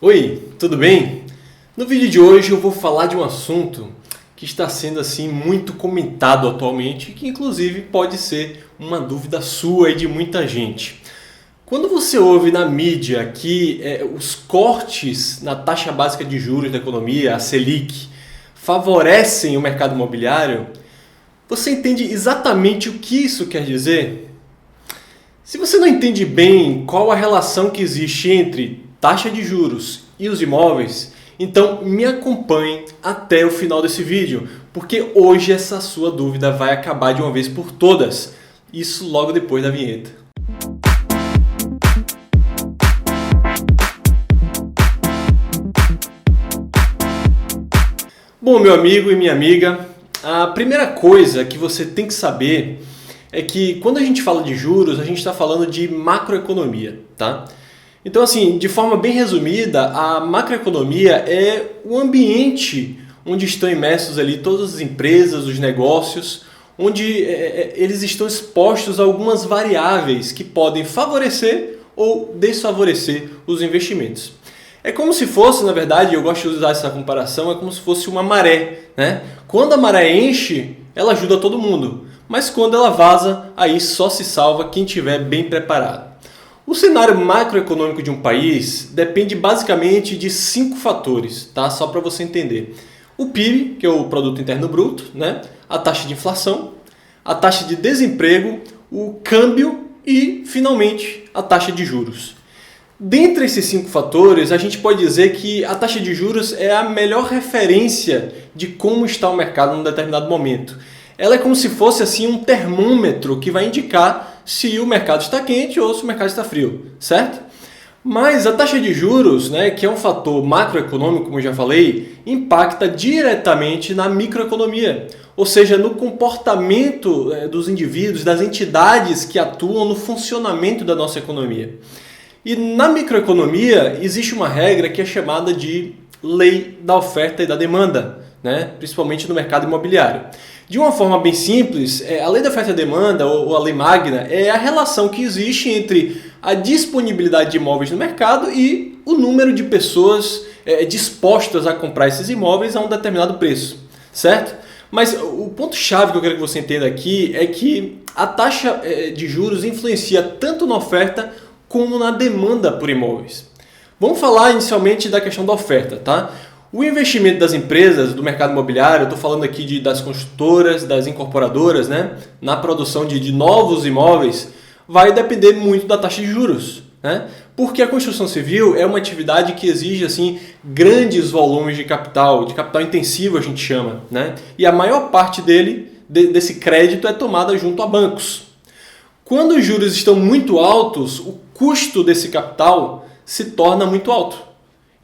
Oi, tudo bem? No vídeo de hoje eu vou falar de um assunto que está sendo assim muito comentado atualmente, que inclusive pode ser uma dúvida sua e de muita gente. Quando você ouve na mídia que os cortes na taxa básica de juros da economia, a Selic, favorecem o mercado imobiliário, você entende exatamente o que isso quer dizer? Se você não entende bem qual a relação que existe entre taxa de juros e os imóveis, então me acompanhe até o final desse vídeo, porque hoje essa sua dúvida vai acabar de uma vez por todas. Isso logo depois da vinheta. Bom, meu amigo e minha amiga, a primeira coisa que você tem que saber é que quando a gente fala de juros, a gente está falando de macroeconomia, tá? Então, assim, de forma bem resumida, a macroeconomia é o ambiente onde estão imersos ali todas as empresas, os negócios, onde eles estão expostos a algumas variáveis que podem favorecer ou desfavorecer os investimentos. É como se fosse, na verdade, eu gosto de usar essa comparação, é como se fosse uma maré, né? Quando a maré enche, ela ajuda todo mundo, mas quando ela vaza, aí só se salva quem estiver bem preparado. O cenário macroeconômico de um país depende basicamente de 5 fatores, tá? Só para você entender. O PIB, que é o Produto Interno Bruto, né? A taxa de inflação, a taxa de desemprego, o câmbio e, finalmente, a taxa de juros. Dentre esses 5 fatores, a gente pode dizer que a taxa de juros é a melhor referência de como está o mercado num determinado momento. Ela é como se fosse assim um termômetro que vai indicar se o mercado está quente ou se o mercado está frio, certo? Mas a taxa de juros, né, que é um fator macroeconômico, como eu já falei, impacta diretamente na microeconomia, ou seja, no comportamento dos indivíduos, das entidades que atuam no funcionamento da nossa economia. E na microeconomia existe uma regra que é chamada de lei da oferta e da demanda, né, principalmente no mercado imobiliário. De uma forma bem simples, a lei da oferta e demanda, ou a lei magna, é a relação que existe entre a disponibilidade de imóveis no mercado e o número de pessoas dispostas a comprar esses imóveis a um determinado preço, certo? Mas o ponto-chave que eu quero que você entenda aqui é que a taxa de juros influencia tanto na oferta como na demanda por imóveis. Vamos falar inicialmente da questão da oferta, tá? O investimento das empresas do mercado imobiliário, eu estou falando aqui das construtoras, das incorporadoras, né, na produção de novos imóveis, vai depender muito da taxa de juros, né? Porque a construção civil é uma atividade que exige assim, grandes volumes de capital intensivo a gente chama, né? E a maior parte desse crédito é tomada junto a bancos. Quando os juros estão muito altos, o custo desse capital se torna muito alto.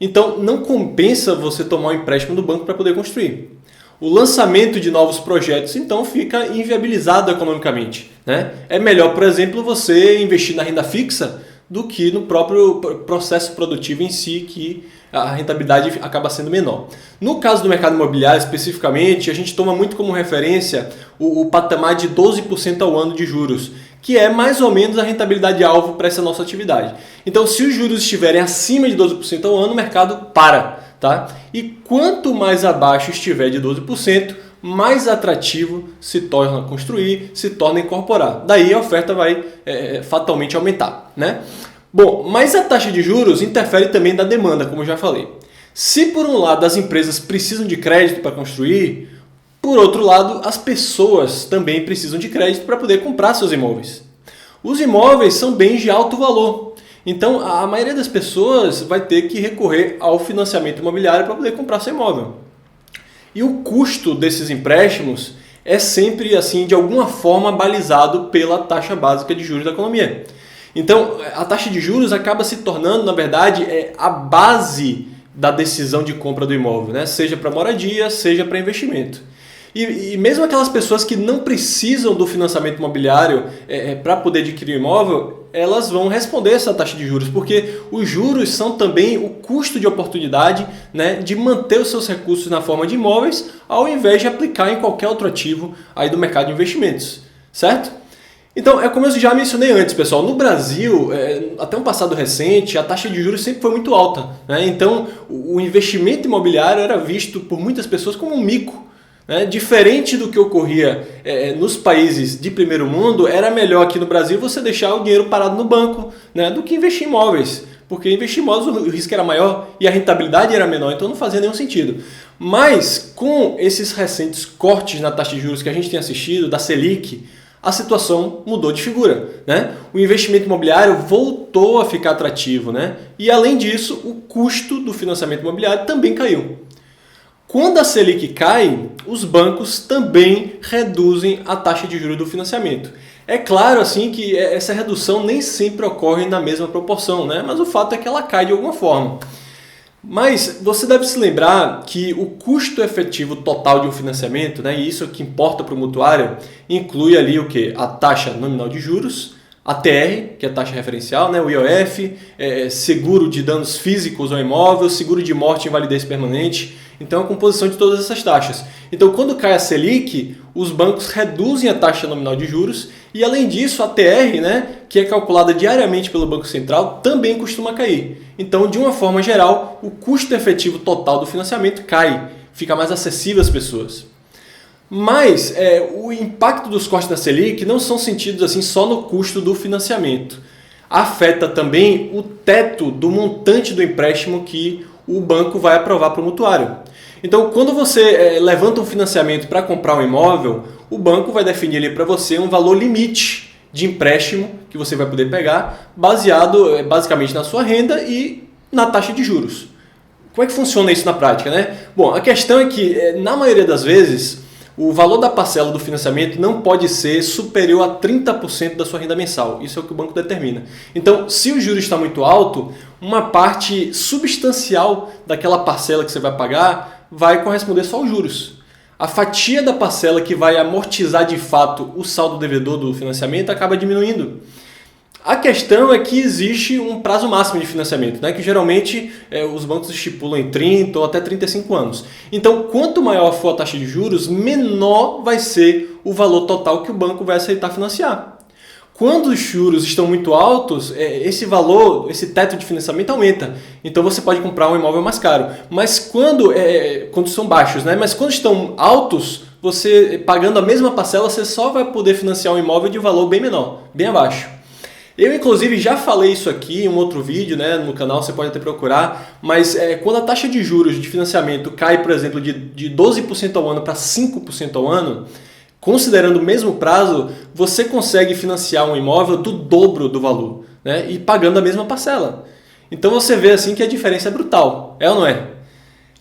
Então, não compensa você tomar um empréstimo do banco para poder construir. O lançamento de novos projetos, então, fica inviabilizado economicamente, né? É melhor, por exemplo, você investir na renda fixa do que no próprio processo produtivo em si, que a rentabilidade acaba sendo menor. No caso do mercado imobiliário, especificamente, a gente toma muito como referência o patamar de 12% ao ano de juros, que é mais ou menos a rentabilidade-alvo para essa nossa atividade. Então, se os juros estiverem acima de 12% ao ano, o mercado para, tá? E quanto mais abaixo estiver de 12%, mais atrativo se torna construir, se torna incorporar. Daí a oferta vai fatalmente aumentar, né? Bom, mas a taxa de juros interfere também na demanda, como eu já falei. Se por um lado as empresas precisam de crédito para construir, por outro lado, as pessoas também precisam de crédito para poder comprar seus imóveis. Os imóveis são bens de alto valor, então a maioria das pessoas vai ter que recorrer ao financiamento imobiliário para poder comprar seu imóvel. E o custo desses empréstimos é sempre, assim, de alguma forma balizado pela taxa básica de juros da economia. Então, a taxa de juros acaba se tornando, na verdade, a base da decisão de compra do imóvel, né? Seja para moradia, seja para investimento. E mesmo aquelas pessoas que não precisam do financiamento imobiliário para poder adquirir um imóvel, elas vão responder essa taxa de juros, porque os juros são também o custo de oportunidade, né, de manter os seus recursos na forma de imóveis, ao invés de aplicar em qualquer outro ativo aí do mercado de investimentos, certo? Então, é como eu já mencionei antes, pessoal, no Brasil, até um passado recente, a taxa de juros sempre foi muito alta, né? Então, o investimento imobiliário era visto por muitas pessoas como um mico, né? Diferente do que ocorria nos países de primeiro mundo, era melhor aqui no Brasil você deixar o dinheiro parado no banco, né, do que investir em imóveis. Porque investir em imóveis o risco era maior e a rentabilidade era menor, então não fazia nenhum sentido. Mas com esses recentes cortes na taxa de juros que a gente tem assistido, da Selic, a situação mudou de figura, né? O investimento imobiliário voltou a ficar atrativo, né? E além disso, o custo do financiamento imobiliário também caiu. Quando a Selic cai, os bancos também reduzem a taxa de juros do financiamento. É claro assim que essa redução nem sempre ocorre na mesma proporção, né? Mas o fato é que ela cai de alguma forma. Mas você deve se lembrar que o custo efetivo total de um financiamento, né, e isso é o que importa para o mutuário, inclui ali o quê? A taxa nominal de juros, a TR, que é a taxa referencial, né, o IOF, seguro de danos físicos ao imóvel, seguro de morte e invalidez permanente. Então, a composição de todas essas taxas. Então, quando cai a Selic, os bancos reduzem a taxa nominal de juros e, além disso, a TR, né, que é calculada diariamente pelo Banco Central, também costuma cair. Então, de uma forma geral, o custo efetivo total do financiamento cai, fica mais acessível às pessoas. Mas o impacto dos cortes da Selic não são sentidos assim só no custo do financiamento. Afeta também o teto do montante do empréstimo que o banco vai aprovar para o mutuário. Então, quando você levanta um financiamento para comprar um imóvel, o banco vai definir ali para você um valor limite de empréstimo que você vai poder pegar, baseado basicamente na sua renda e na taxa de juros. Como é que funciona isso na prática, né? Bom, a questão é que, na maioria das vezes, o valor da parcela do financiamento não pode ser superior a 30% da sua renda mensal. Isso é o que o banco determina. Então, se o juro está muito alto, uma parte substancial daquela parcela que você vai pagar vai corresponder só aos juros. A fatia da parcela que vai amortizar de fato o saldo devedor do financiamento acaba diminuindo. A questão é que existe um prazo máximo de financiamento, né, que geralmente os bancos estipulam em 30 ou até 35 anos. Então, quanto maior for a taxa de juros, menor vai ser o valor total que o banco vai aceitar financiar. Quando os juros estão muito altos, esse valor, esse teto de financiamento aumenta. Então você pode comprar um imóvel mais caro. Mas quando são baixos, né? Mas quando estão altos, você pagando a mesma parcela, você só vai poder financiar um imóvel de valor bem menor, bem abaixo. Eu, inclusive, já falei isso aqui em um outro vídeo, né, no canal, você pode até procurar, mas quando a taxa de juros de financiamento cai, por exemplo, de 12% ao ano para 5% ao ano, considerando o mesmo prazo, você consegue financiar um imóvel do dobro do valor, né, e pagando a mesma parcela. Então você vê assim que a diferença é brutal, é ou não é?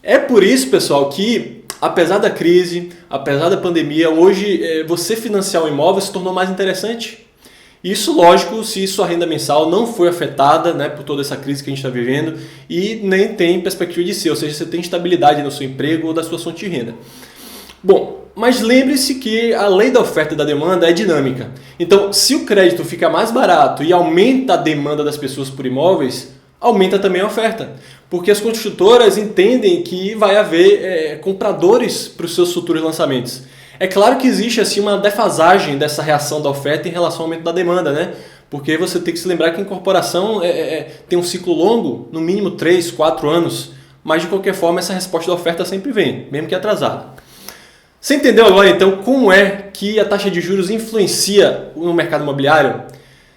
É por isso, pessoal, que apesar da crise, apesar da pandemia, hoje você financiar um imóvel se tornou mais interessante. Isso, lógico, se sua renda mensal não foi afetada, né, por toda essa crise que a gente está vivendo e nem tem perspectiva de ser, ou seja, você tem estabilidade no seu emprego ou da sua fonte de renda. Bom, mas lembre-se que a lei da oferta e da demanda é dinâmica. Então, se o crédito fica mais barato e aumenta a demanda das pessoas por imóveis, aumenta também a oferta. Porque as construtoras entendem que vai haver compradores para os seus futuros lançamentos. É claro que existe assim uma defasagem dessa reação da oferta em relação ao aumento da demanda, né? Porque você tem que se lembrar que a incorporação tem um ciclo longo, no mínimo 3, 4 anos, mas de qualquer forma essa resposta da oferta sempre vem, mesmo que atrasada. Você entendeu agora então como é que a taxa de juros influencia no mercado imobiliário?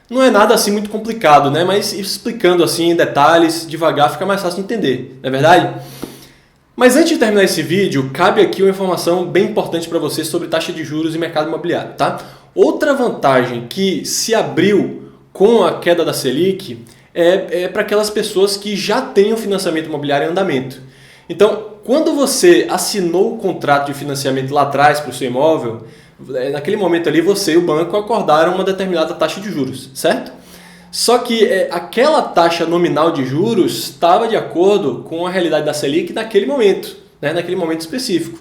Não é nada assim muito complicado, né? Mas explicando assim em detalhes, devagar, fica mais fácil de entender, não é verdade? Mas antes de terminar esse vídeo, cabe aqui uma informação bem importante para você sobre taxa de juros e mercado imobiliário, tá? Outra vantagem que se abriu com a queda da Selic é para aquelas pessoas que já têm o financiamento imobiliário em andamento. Então, quando você assinou o contrato de financiamento lá atrás para o seu imóvel, naquele momento ali você e o banco acordaram uma determinada taxa de juros, certo? Só que aquela taxa nominal de juros estava de acordo com a realidade da Selic naquele momento, né, naquele momento específico.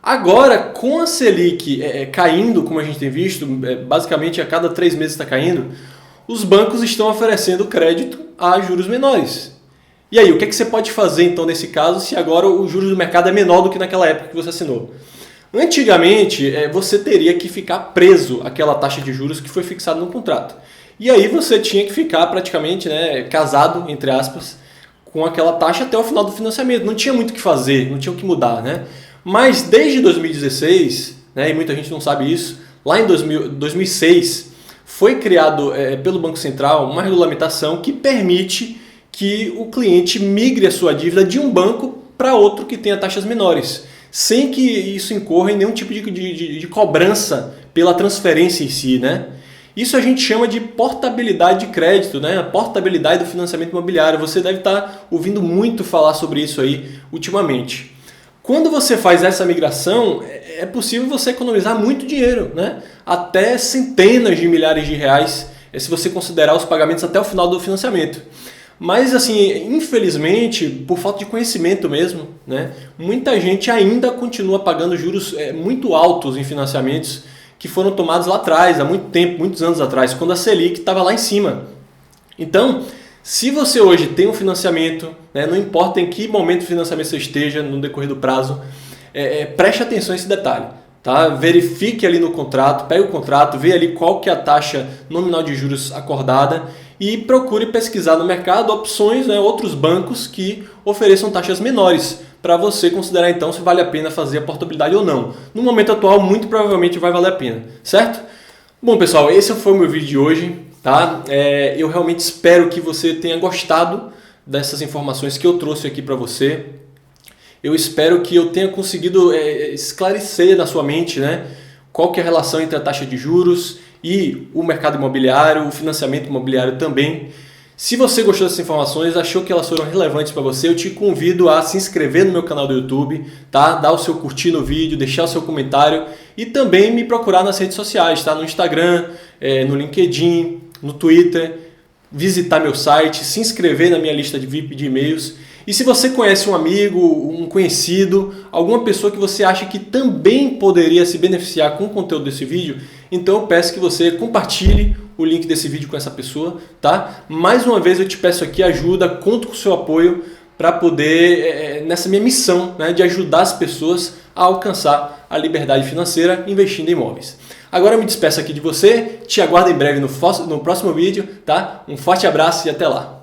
Agora, com a Selic caindo, como a gente tem visto, basicamente a cada 3 meses está caindo, os bancos estão oferecendo crédito a juros menores. E aí, o que você pode fazer então nesse caso se agora o juros do mercado é menor do que naquela época que você assinou? Antigamente, você teria que ficar preso àquela taxa de juros que foi fixada no contrato. E aí você tinha que ficar praticamente, né, casado, entre aspas, com aquela taxa até o final do financiamento. Não tinha muito o que fazer, não tinha o que mudar, né? Mas desde 2016, né, e muita gente não sabe isso, lá em 2006 foi criado pelo Banco Central uma regulamentação que permite que o cliente migre a sua dívida de um banco para outro que tenha taxas menores, sem que isso incorra em nenhum tipo de cobrança pela transferência em si, né? Isso a gente chama de portabilidade de crédito, né? A portabilidade do financiamento imobiliário. Você deve estar ouvindo muito falar sobre isso aí ultimamente. Quando você faz essa migração, é possível você economizar muito dinheiro, né? Até centenas de milhares de reais, se você considerar os pagamentos até o final do financiamento. Mas, assim, infelizmente, por falta de conhecimento mesmo, né, muita gente ainda continua pagando juros muito altos em financiamentos que foram tomados lá atrás, há muito tempo, muitos anos atrás, quando a Selic estava lá em cima. Então, se você hoje tem um financiamento, né, não importa em que momento o financiamento você esteja no decorrer do prazo, preste atenção a esse detalhe. Tá? Verifique ali no contrato, pegue o contrato, vê ali qual que é a taxa nominal de juros acordada e procure pesquisar no mercado opções, né, outros bancos que ofereçam taxas menores para você considerar então se vale a pena fazer a portabilidade ou não. No momento atual, muito provavelmente vai valer a pena, certo? Bom, pessoal, esse foi o meu vídeo de hoje. Tá? Eu realmente espero que você tenha gostado dessas informações que eu trouxe aqui para você. Eu espero que eu tenha conseguido esclarecer na sua mente, né, qual que é a relação entre a taxa de juros e o mercado imobiliário, o financiamento imobiliário também. Se você gostou dessas informações, achou que elas foram relevantes para você, eu te convido a se inscrever no meu canal do YouTube, tá? Dar o seu curtir no vídeo, deixar o seu comentário e também me procurar nas redes sociais, tá? No Instagram, no LinkedIn, no Twitter, visitar meu site, se inscrever na minha lista de VIP de e-mails. E se você conhece um amigo, um conhecido, alguma pessoa que você acha que também poderia se beneficiar com o conteúdo desse vídeo, então eu peço que você compartilhe o link desse vídeo com essa pessoa, tá? Mais uma vez eu te peço aqui ajuda, conto com o seu apoio para poder, nessa minha missão, né, de ajudar as pessoas a alcançar a liberdade financeira investindo em imóveis. Agora eu me despeço aqui de você, te aguardo em breve no próximo vídeo, tá? Um forte abraço e até lá!